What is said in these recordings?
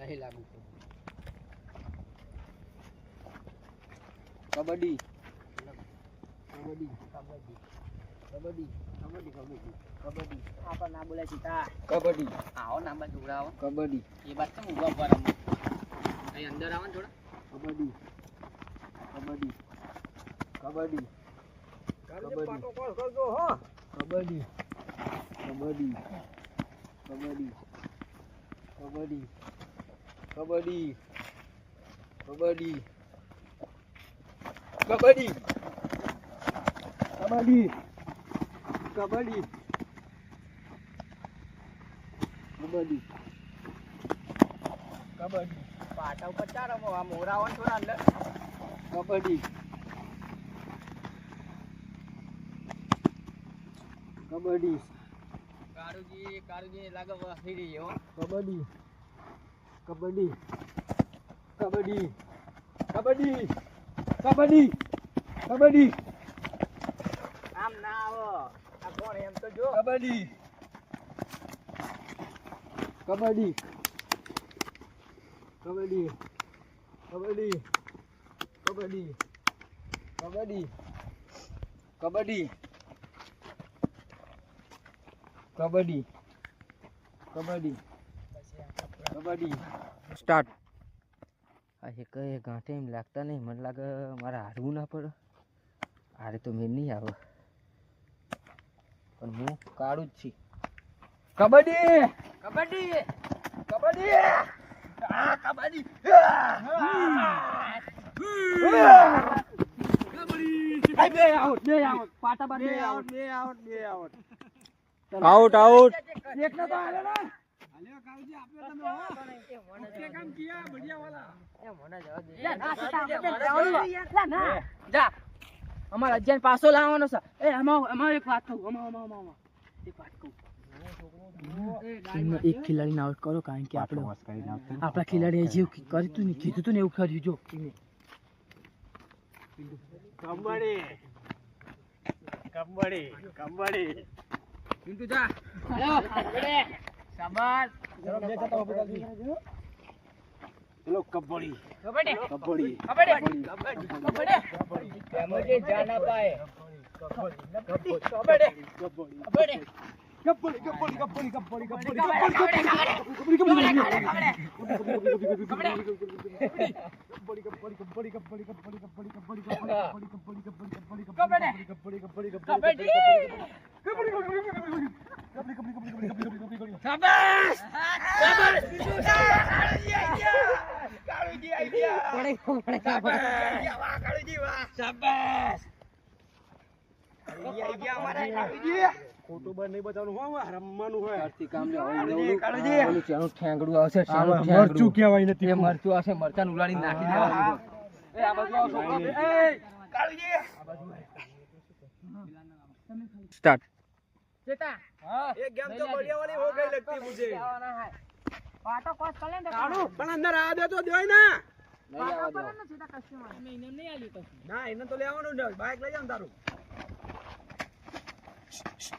નહીં લાગુ કબડ્ડી કબડ્ડી કબડ્ડી કબડ્ડી કબડ્ડી કબડ્ડી આપણ ના બોલાય સીતા કબડ્ડી આવો ના બાજુ ઉડાવો કબડ્ડી એ બાદ તો ઉભા પર અહીં અંદર આવો ને થોડા કબડ્ડી કબડ્ડી કબડ્ડી કબડ્ડી પાટો કોલ કરજો હો કબડ્ડી કબડ્ડી કબડ્ડી કબડ્ડી કબડ્ડી કબડ્ડી કબડ્ડી કબડ્ડી કબડ્ડી કબડ્ડી કબડ્ડી પાટા ઉપર ચાર રમો આ મોરાવન થોડા અંદર કબડ્ડી કબડ્ડી કારુજી લાગે વહી રહી હો કબડ્ડી કબડ્ડી કબડ્ડી કબડ્ડી કબડ્ડી કબડ્ડી આમ ના આવો આ કોણ એમ તો જો કબડ્ડી કબડ્ડી કબડ્ડી કબડ્ડી કબડ્ડી કબડ્ડી કબડ્ડી કબડ્ડી કબડ્ડી કબડ્ડી સ્ટાર્ટ આ એક ગાંઠે એમ લાગતા નહીં મને લાગે મારે હારવું ના પડે હારે તો મેં નહીં આવે પણ હું કાઢું જ છું કબડ્ડી કબડ્ડી કબડ્ડી આ કબડ્ડી કબડ્ડી બે આઉટ પાટા બાર બે આઉટ આઉટ આઉટ એક ના તો હાલે ના હાલ્યો કાવજી આપ્યો તમે હો ઓકે કામ કિયા બઢિયા વાલા એ મને જવા દે ના સીતા ના જા અમાર અજ્જાન પાસો લાવવાનો છે એ અમાર એક વાત કહું અમાર એક વાત કહું ટીમમાં એક ખિલાડીને આઉટ કરો કારણ કે આપણે આપણા ખેલાડીએ જે કર્યું તું ને કીધું તું ને એવું કર્યું જો કબડ્ડી કબડ્ડી કબડ્ડી પિન્ટુ જા હેલો કબડ્ડી શાબાશ ચલો બે જતા ઉભી ચલો કબડ્ડી કબડ્ડી કબડ્ડી કબડ્ડી કબડ્ડી મુझे जाना पाए कबड्डी कबड्डी कबड्डी कबड्डी कबड्डी कबड्डी ખોટું બર નહીં બતાવવાનું હો રમવાનું હોય આરતી કામ લે ઓલું ચાનું ઠેંગડું આવશે ચાનું મરચું કહેવાય નથી એ મરચું આવશે મરચાં ઉલાડી નાખી દેવાનું એ આ બાજુ આવશો એ કાળુજી આ બાજુ સ્ટાર્ટ ચેતા हां एक गेम तो बढ़िया वाली हो गई लगती मुझे पाटो कोस कर ले काढू पण अंदर आ दे तो देय ना नहीं आवा दे ना चेता कस्टमर मैं इने नहीं आली तो ना इने तो लेવાનું ને બાઈક લઈ જાવ તારું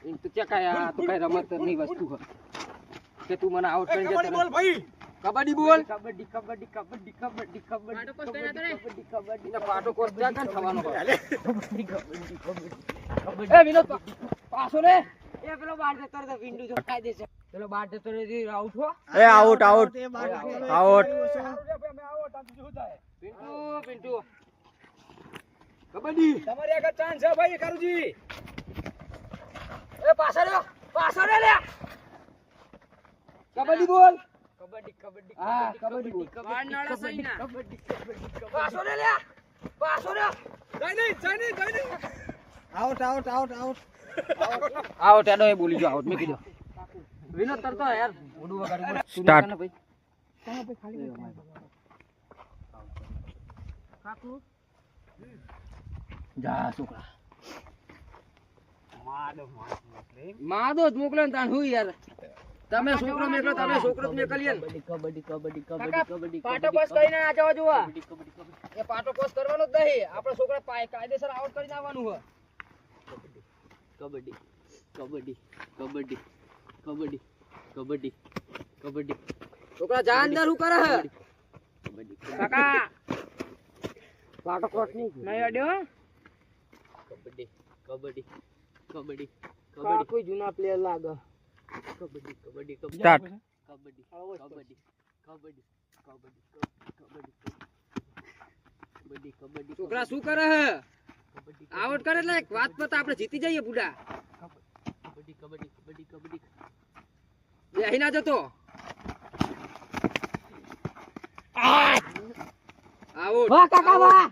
इन तो क्या काया तो कई रमत नहीं वस्तु है કે તું મને આઉટ કરી દે બોલ ભાઈ કબડ્ડી બોલ કબડ્ડી કબડ્ડી કબડ્ડી કબડ્ડી કબડ્ડી પાટો કોસ કરી દે કબડ્ડી કબડ્ડી ના પાટો કોસ ક્યાં કાન થવાનો કબડ્ડી કબડ્ડી કબડ્ડી એ વિનોદ પાછો રે એ પેલો બાર જતો રે વિન્ડુ જો ખાઈ દેશે પેલો બાર જતો રે આઉટ હો એ આઉટ આઉટ આઉટ મે આઉટ આ શું થાય પિન્ટુ પિન્ટુ કબડ્ડી તમારી આગળ ચાન્સ છે ભાઈ કારુજી એ પાછો રે લે કબડ્ડી બોલ કબડ્ડી કબડ્ડી હા કબડ્ડી બોલ કબડ્ડી સહી ના કબડ્ડી કબડ્ડી પાછો રે જાય નહીં out out out out out એડો એ બોલી જો આઉટ મે કીધો વિનોદ કરતો યાર ઓડું વગાડી સ્ટાર્ટ ભાઈ કહાં પે ખાલી કાકુ જા છોકરા માદો જ મોકલે ને તાણ હું યાર તમે છોકરો મેકલો તમે છોકરો મેકલીએ ને કબડ્ડી કબડ્ડી કબડ્ડી કબડ્ડી પાટો કોસ કરીને આ જવા જોવા એ પાટો કોસ કરવાનો જ નહીં આપણે છોકરા કાયદેસર આઉટ કરીને આવવાનું હોય કબડ્ડી કબડ્ડી કબડ્ડી કબડ્ડી કબડ્ડી કબડ્ડી છોકરા જા અંદર હું કરે હે કાકા પાટો કોટ નહીં અડ્યો કબડ્ડી કબડ્ડી કબડ્ડી કબડ્ડી કોઈ જૂના પ્લેયર લાગે કબડ્ડી કબડ્ડી કબડ્ડી સ્ટાર્ટ કબડ્ડી કબડ્ડી કબડ્ડી કબડ્ડી કબડ્ડી છોકરા શું કરે હે આઉટ કરે એટલે વાત પર આપણે જીતી જઈએ બુડા કબડ્ડી કબડ્ડી કબડ્ડી કબડ્ડી બેહી ના જતો આઉટ વાહ કાકા વાહ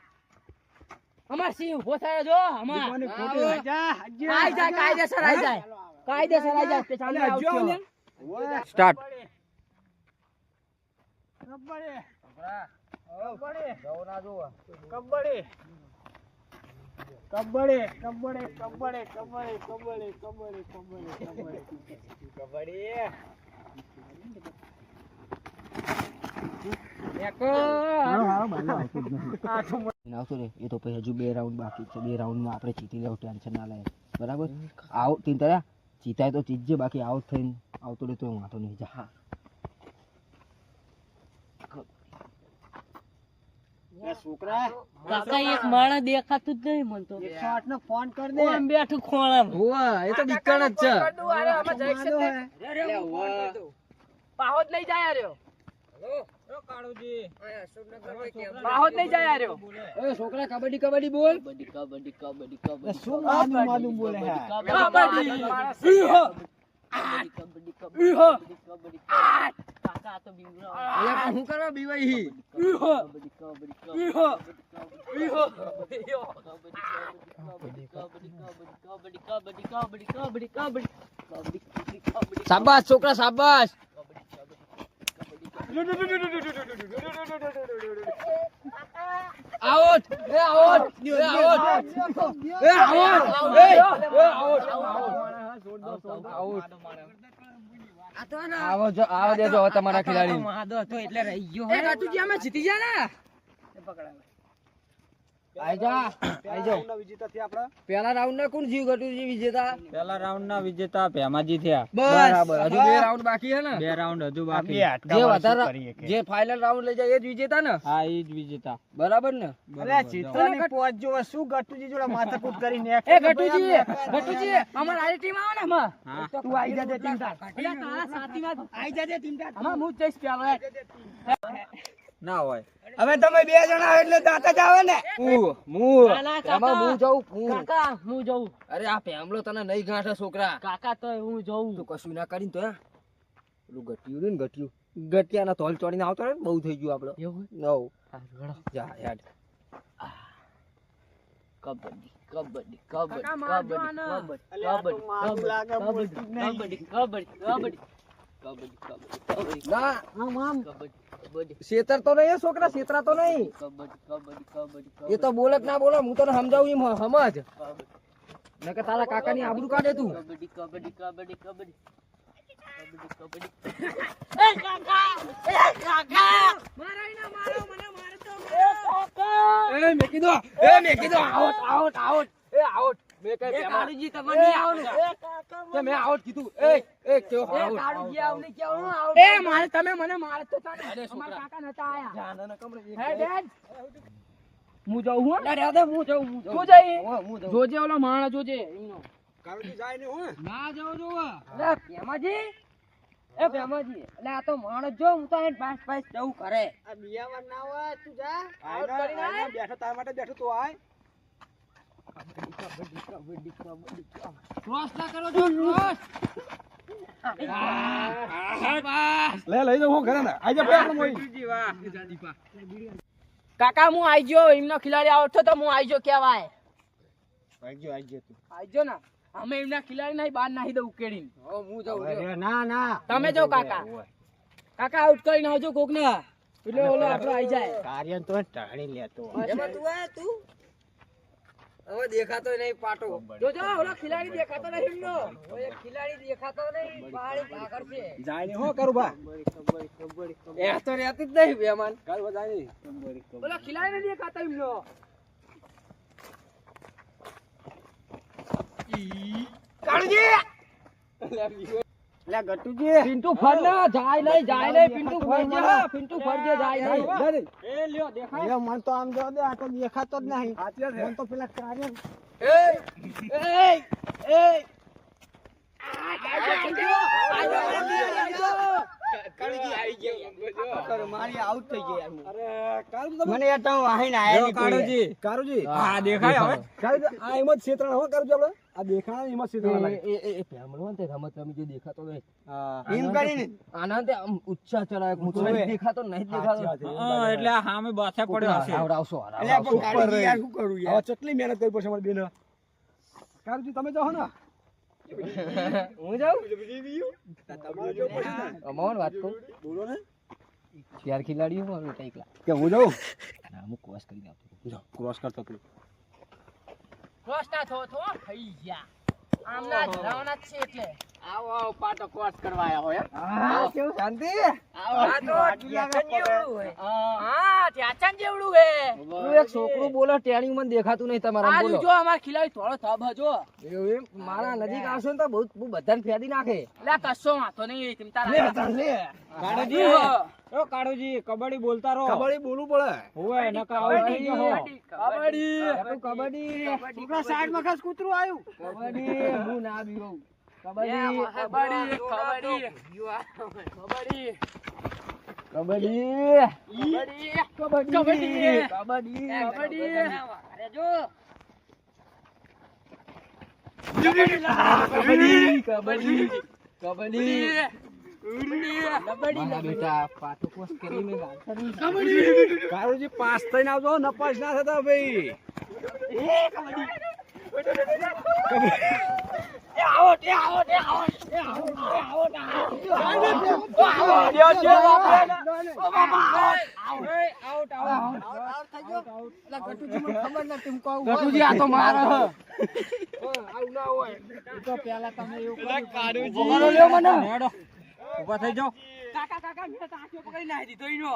અમાર સિંહ ઉભો થાય જો અમાર આઈ જા કાયદેસર આઈ જાય તે સામે આઉટ થયો સ્ટાર્ટ કબડ્ડી કબડ્ડી જાવ ના જો કબડ્ડી કબડ્ડી કબડ્ડી કબડ્ડી કબડ્ડી કબડ્ડી કબડ્ડી કબડ્ડી કબડ્ડી એ તો પછી હજુ 2 રાઉન્ડ બાકી છે 2 રાઉન્ડમાં આપણે જીતી લેવું ટેન્શન ના લે બરાબર આઉટ તીન તરા જીતાય તો જીતજે બાકી આઉટ થઈને આવતો રે તો વાંધો નહીં જા છોકરા કાકા એક માણસ દેખાતું જ નહીં મન તો 108 નો ફોન કર દે કોણ બેઠું ખોળામ હોવા એ તો બીકણ જ છે અરે આમાં જઈ શકતે રે પાહોદ નહીં જાય આર્યો હેલો ઓ કાળુજી આ અશોકનગર કે કેમ પાહોદ નહીં જાય આર્યો એ છોકરા કબડ્ડી કબડ્ડી બોલ કબડ્ડી કબડ્ડી કબડ્ડી કબડ્ડી શું માલુમ બોલે હે કબડ્ડી કબડ્ડી કબડ્ડી કાકા તો બીવરા અરે હું કરવા બીવાઈ હી કબડ્ડી કબડ્ડી કબડ્ડી કબડ્ડી કબડ્ડી શાબાશ છોકરા શાબાશ આઉટ એ આઉટ એ આઉટ એ આઉટ એ આઉટ આવો દેજો તમારા ખેલાડી માદો તો એટલે રહી ગયો એ કાટુજી અમે જીતી ગયા ને એ પકડાવે આઈ જા વિજેતા થયા આપડા પહેલા રાઉન્ડ ના કોણ જીવ ગટુજી વિજેતા પહેલા રાઉન્ડ ના વિજેતા ભેમાજી થયા બરાબર હજુ 2 રાઉન્ડ બાકી છે ને 2 રાઉન્ડ હજુ બાકી જે વધારે જે ફાઇનલ રાઉન્ડ લઈ જાય એ જ વિજેતા ને હા એ જ વિજેતા બરાબર ને અરે ચિત્રની પોચ જો શું ગટુજી જોડે માથાકૂટ કરીને એ ગટુજી અમાર આરી ટીમ આવે ને માં તું આઈ જાજે ટીમ તાર તારા સાથીમાં આઈ જાજે ટીમ તાર અમાર હું જઈશ પેલો ના હોય હવે તમે 2 જણા એટલે દાતા જ આવે ને હું જાઉં કાકા હું જાઉં અરે આ પેમલો તને નહીં ગાંઠે છોકરા કાકા તો હું જાઉં તું કશું ના કરીને તો પેલું ગટ્યું ને ગટિયાના તોલ ચોડીને આવતો ને બહુ થઈ ગયું આપડે એવું નવ જા યાર કબડ્ડી કબડ્ડી કબડ્ડી કબડ્ડી ના આમ શેતર તો નહીં છોકરા શેતરા તો નહીં એ તો બોલક ના બોલો હું તને સમજાવું એમ સમજ નકર તારા કાકાની આબરૂ કાઢે તું કબડ્ડી કબડ્ડી કબડ્ડી કબડ્ડી કબડ્ડી એ કાકા મારાઈ ના મારો મને મારતો એ કાકા એ મેકી દો આઉટ આઉટ આઉટ એ આઉટ મે કઈ કાળુજી તમને નહીં આવ ને એ કાકા કે મે આઉટ કીધું એ કેવો આઉટ કાળુજી આવ ને કેવો આઉટ એ મારે તમે મને મારતો તા ને અમાર કાકા નતા આયા જાન ને કમરે હે ડેડ હું જાઉં હું અરે દે હું જાઉં જોજે ઓલો માણા જોજે એનો કાળુજી જાય ને હું ના જાવ જો લે પેમાજી એ પેમાજી એટલે આ તો માણસ જો હું તો પાસ પાસ જવું કરે આ બિયાવર ના હોય તું જા આઉટ કરીને આ બેઠો તાર માટે બેઠો તો આય કબડ્ડી ક્રોસ ના કરો જો ક્રોસ લે લઈ જાવ હું ઘરે ને આઈ જા આપણે મોઈ વાહ જાદીપા કાકા હું આઈ ગયો એમનો ખિલાડી આવતો તો હું આઈ ગયો કેવાય આઈ ગયો તું આઈ ગયો ના અમે એમના ખિલાડી નહીં બહાર નાખી દઉં ઉકેડીને હો હું જાઉં ના તમે જાવ કાકા આઉટ કરીને આવજો કોક ને એટલે ઓલો આપણો આઈ જાય કાર્યન તો ટાણી લેતો એમાં તું આ તું હવે દેખાતો નહીં પાટો જોજો ઓલો ખિલાડી દેખાતો નહીં એમનો ઓય ખિલાડી દેખાતો નહીં પાડી ભાગર છે જાય ને હો કરું બા એ તો રહેતી જ નહીં બેમાન કાલ જાય નહીં ઓલો ખિલાડી નહીં દેખાતો એમનો કાળજી લે ગટુજી પિન્ટુ ફર ના જાય નહીં પિન્ટુ ફરજે પિન્ટુ ફરજે જાય નહીં એ લ્યો દેખાય લે મન તો આમ જો દે આ તો દેખાતો જ નહીં મન તો પેલા કાર્ય મારી આઉટ થઈ ગઈ મને તો વાહીને આયા કારુજી હા દેખાય હવે આ એમ જ ક્ષેત્ર હવે કારુજી આપણે આ દેખાય એમ જ ક્ષેત્ર લાગે એ ભ્યામણો ને રમત રમી જે દેખાતો નહીં એમ કરીને આનંદ આમ ઉચ્ચા ચડાય મુછડી દેખાતો નહીં દેખાતો એટલે આ સામે બાથે પડ્યો હશે આવડાવશો એટલે પણ કાઢી યાર શું કરું યાર હવે કેટલી મહેનત કરી પડશે અમારી બેન કારુજી તમે જાઓ ને હું જાઉં અમારું વાત કહું બોલો ને 4 ખિલાડીઓ મારું એકલા કે હું જાઉં ના હું ક્રોસ કરી આવતો જાઓ ક્રોસ કરતો તું ક્રોસ ના થો થઈ ગયા આમના જ લાવવાના જ છે એટલે આવો આવો પાટો ક્રોસ કરવા આવ્યા હોય હા કેવું શાંતિ આ તો ઠ્યાચન જેવડું હોય હા ઠ્યાચન જેવડું હે પેલું એક છોકરું બોલો ટેણી મને દેખાતું નહીં તમારા આ બોલો જો અમાર ખિલાડી થોડો થબ હજો એવું એમ મારા નજીક આવશો ને તો બહુ બધાને ફેદી નાખે એટલે કશો વાંધો નહીં ચિંતા લે ના તાર લે કાળુજી ઓ કાળુજી કબડ્ડી બોલતા રહો કબડ્ડી બોલવું પડે હોવે નકા આઉટ થઈ ગયો હો કબડ્ડી છોકરા સાઈડ માં ખાસ કૂતરું આવ્યું કબડ્ડી હું ના બીવું કબડ્ડી કબડ્ડી કબડ્ડી અરે જો બેટા પાટો કોસ કરીને કાળુજી પાસ થઈને આવજો નપાસ ના થતા ભાઈ ગટુજી આ તો મારે ઉભારો લ્યો મને ઉભા થઈ જાઓ કાકા કાકા મેં તો આંખો પકડી નાખી દીધો ઈનો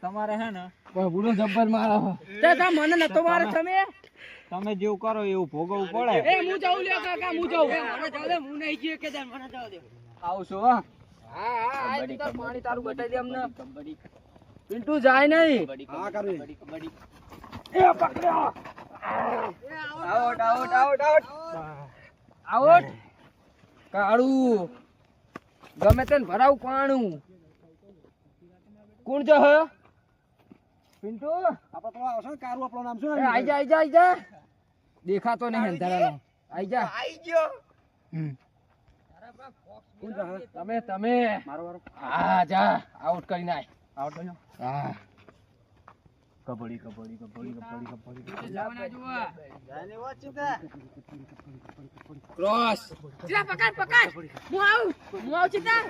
તમારે હે ને પણ બુડો જબ્બર મારે તે તા મને નતો મારે તમે તમે જેવું કરો એવું ભોગવવું પડે એ હું જાઉં લ્યો કાકા હું જાઉં મને જાવ દે હું નહીં જીએ કે દે મને જાવ દે આવશો હા પાણી તારું બતાવી દે અમને પિન્ટુ જાય નહીં હા કરી out out out out out કાળું ગમે તેને ભરાવું પાણું કોણ છે હે પિન્ટુ આપણે તો આવશે ને કારું આપણું નામ શું એ આઈ જા આઈ જા આઈ જા દેખાતો નહીં અંધારાનો આઈ જા આઈ ગયો કોણ છે તમે તમે મારો વારો હા જા આઉટ કરી નાખ આવડ થઈ જાઓ હા કબડ્ડી કબડ્ડી કબડ્ડી કબડ્ડી કબડ્ડી લાવના જોવા જાને વાચતા ક્રોસ ચલા પકડ હું આવું ચિતા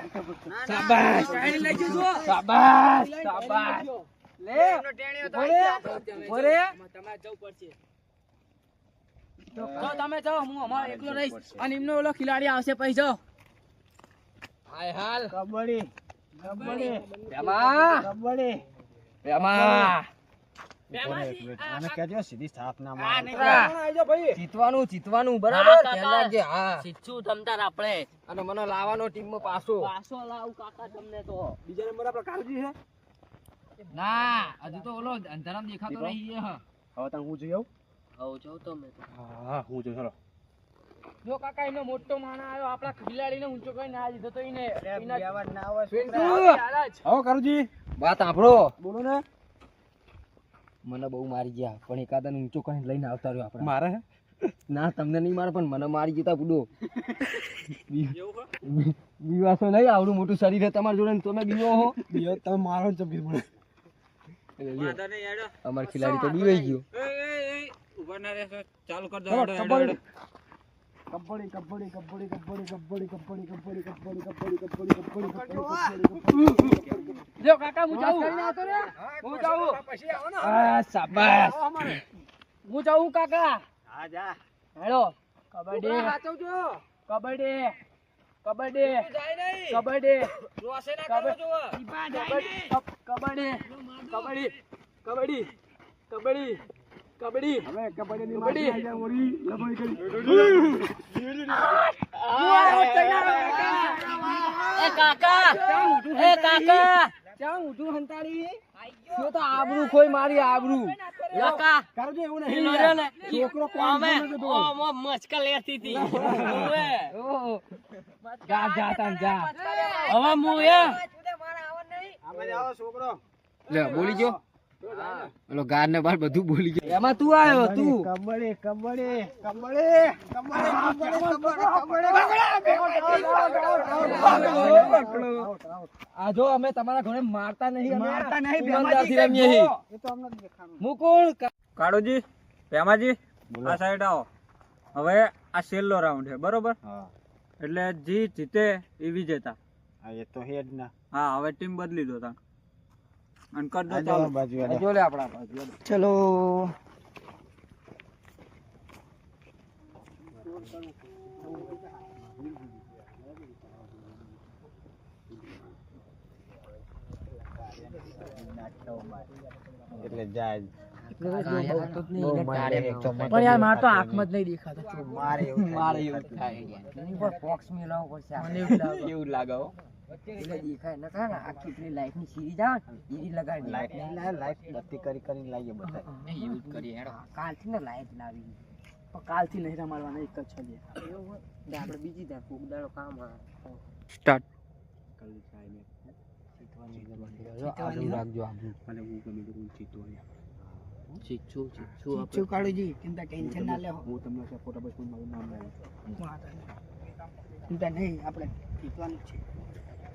શાબાશ કાઈ લઈ જજો શાબાશ શાબાશ લે એનો ટેણીઓ તો બોલે બોલે તમારે જવું પડશે જો તમે જાઓ હું અમારો એકલો રહીશ અને એમનો ઓલો ખિલાડી આવશે પછી જાઓ હાય હાલ કબડ્ડી કબડ્ડી બેમા કબડ્ડી બેમા આને કહેજો સીધી સ્થાપ ના નહીં આઈ જાઓ ભાઈ જીતવાનું જીતવાનું બરાબર ધ્યાન રાખજે હા શીખશું તમતાર આપણે અને મને લાવવાનો ટીમમાં પાછો પાછો લાવું કાકા તમને તો બીજા નંબર આપણે કાળુજી છે ના હજુ તો ઓલો અંધારામ દેખાતો નહીં હે હવે તને હું જઈ આવું આવો જાવ તમે તો હા હું જઈ ચલો જો કાકા એનો મોટો માણા આવ્યો આપણા ખિલાડીને ઊંચો કરીને આ દીધો તો એને ના આવે પિન્ટુ આવો કારુજી વાત સાંભળો બોલો ને મને બહુ મારી ગયા પણ એકાદા ઊંચો કરીને લઈને આવતા રહ્યો આપણે મારે હે ના તમને નહીં મારે પણ મને મારી જતા બુડો બીવાસો નહીં આવડું મોટું શરીર છે તમારી જોડે ને તમે બીવો હો બીજો તમે મારો જ ચપકી પડે અમાર ખિલાડી તો બીવાઈ ગયો ઉભા ના રહેશો ચાલુ કર દો કબડ્ડી કબડ્ડી કબડ્ડી કબડ્ડી કબડ્ડી કબડ્ડી કબડ્ડી કબડ્ડી કબડ્ડી કબડ્ડી જો કાકા હું જાઉં હું જાઉં આ શાબાશ હું જાઉં કાકા હા જા હેલો કબડ્ડી કબડ્ડી કબડ્ડી કબડ્ડી કબડ્ડી કબડ્ડી કબડ્ડી કબડ્ડી હવે કબડ્ડી ની મારી આઈ જાય ઓરી લબડી કરી કાકા ચાલ ઊંધું હંતાડી તો તો આબરૂ કોઈ મારી આબરૂ કાકા કારુજી એવું નહીં ઈનો યાર. ને છોકરો કોણ અમે સમજે તો? મસ્કા લેતી હતી ઓહો. જા જા તાન જા હવે હું એ લે બોલી ગયો ઓલો ગાર ને બાર બધું બોલી ગયો એમાં તું આવ્યો તું આ જો અમે તમારા ઘરે મારતા નહીં ઈમાનદારથી રમીએ છીએ. મુકુળ કાળુજી પેમાજી આ સાઈડ આવો હવે આ છેલ્લો રાઉન્ડ છે બરોબર એટલે જી જીતે એ વિજેતા હા હવે ટીમ બદલી દો તા અને કર દો ચાલો જો લે આપણા બાજુ ચલો પણ યાર માર તો આંખમાં જ નહીં દેખાતો મારે એવું થાય યાર બોક્સ મેલાવો પડશે મને એવું લાગે. એવું લાગે હો એટલે દેખાય ન કાને આખી પેલી લાઈટ ની સીરીઝ આવે ને ઈ લગાડી લાઈટ બત્તી કરી લાવીએ બધા એવું જ કરીએ હેડો કાલથી ને લાઈટ લાવી પણ કાલથી નહીં રમાડવાના એક જ છે લે. આપણે બીજી ત્યાં કોક દાડો કામ આવે સ્ટાર્ટ આબરૂ રાખજો આબરૂ મને હું ગમે તે શીખશું કાળુજી ચિંતા ટેન્શન ના લેવો હું તમને ફોટા પર મારું નામ લાવું ચિંતા નહીં આપણે જીતવાનું છે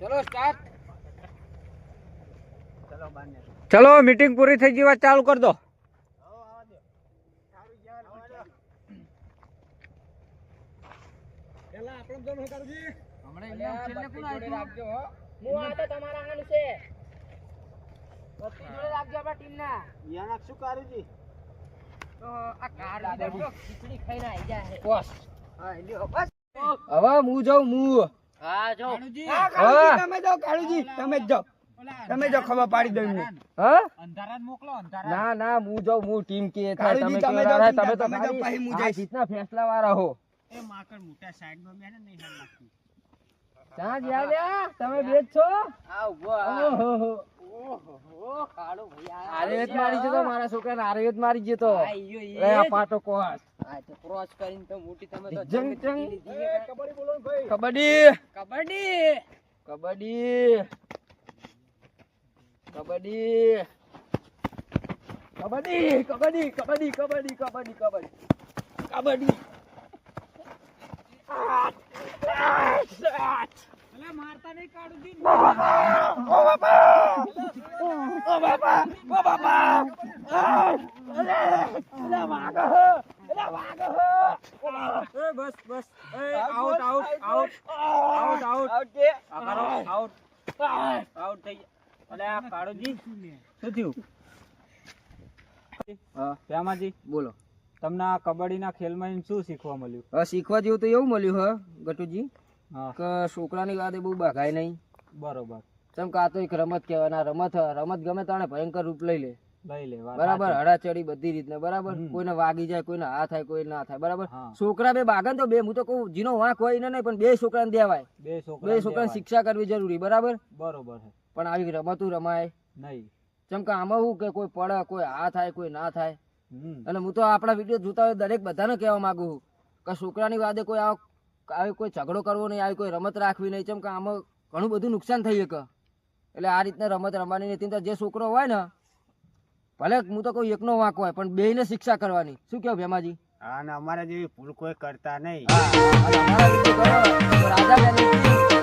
ચલો સ્ટાર્ટ ચલો મીટિંગ પૂરી થઈ ગઈ વાત ચાલુ કરી દો રાખજો હો હું આ તો તમારા આંગણ છે બત્તી જોડે રાખજો આપણા ટીમના તો આ કાર દેજો ખીચડી ખાઈને આવી જાય બસ હા લ્યો બસ હવે હું જાઉં હું હા જો તમે જાઓ કાળુજી તમે જ જાઓ તમે જો ખબર પાડી દઉં એમને. હા અંધારા મોકલો અંધારા ના ના હું જાઉં હું ટીમ કે થાય કાળુજી, તમે તમે કેવા જાઓ, રહ્યા, તમે તો તમે જાઓ, ખાલી પછી હું આ જઈશ. જીતના ફેસલા વાળા હો એ માકડ મોટા સાઈડ માં બેને નહીં હાલ લાગતી ક્યાં ગયા લ્યા? તમે બે જ છો આ ઉભો ઓહો ઓહો કાળો ભાઈ આરે જ મારી જતો મારા છોકરાને આરે જ મારી જતો આયો લે આ પાટો કોસ આ તો ક્રોસ કરીને તો મોટી તમે તો જંગ જંગ જંગ. લીધી છે. કબડ્ડી કબડ્ડી કબડ્ડી કબડ્ડી કબડ્ડી કબડ્ડી કબડ્ડી કબડ્ડી કબડ્ડી કબડ્ડી કબડ્ડી મારતા નહીં કાળુજી બસ બસ out out out out out out out થઈ ગયા અલે આ કાળુજી શું થયું હા શ્યામાજી બોલો તમને આ કબડ્ડીના ખેલમાં શું શીખવા મળ્યું હવે શીખવા જેવું તો એવું મળ્યું હ ગટુજી હા કે છોકરાની વાતે બહુ બગાય નહીં બરોબર ચમ કે આ તો એક રમત કહેવાય ના રમત ગમે તાણે ભયંકર રૂપ લઈ લે લઈ લે વાત બરાબર સાચી. હડાચડી બધી રીતના બરાબર કોઈને વાગી જાય કોઈને આ થાય કોઈ ના થાય બરાબર હા. છોકરા બે બાગન તો બે હું તો કહું જીનો વાંક હોય ને નહીં પણ બે છોકરાને દેવાય બે બે છોકરા છોકરાને શિક્ષા કરવી જરૂરી બરાબર બરોબર છે પણ આવી રમતું રમાય નહીં ચમ કે આમાં શું કે કોઈ પડે કોઈ આ થાય કોઈ ના થાય હમ અને હું તો આપણા વિડીયો જોતા હોય દરેક બધાને કહેવા માંગુ છું કે છોકરાની વાદે કોઈ આવી કોઈ ઝઘડો કરવો નહીં આવી કોઈ રમત રાખવી નહીં ચમ કે આમાં ઘણું બધું નુકસાન થઈ શકે એટલે આ રીતના રમત રમવાની નથી તો જે છોકરો હોય ને ભલે હું તો કોઈ એકનો વાંક હોય પણ બેયને શિક્ષા કરવાની શું કેવું ભેમાજી હા ને અમારા જેવી ભૂલ કોઈ કરતા નહીં અને અમારા વિડીયો કરો તો રાજા બેની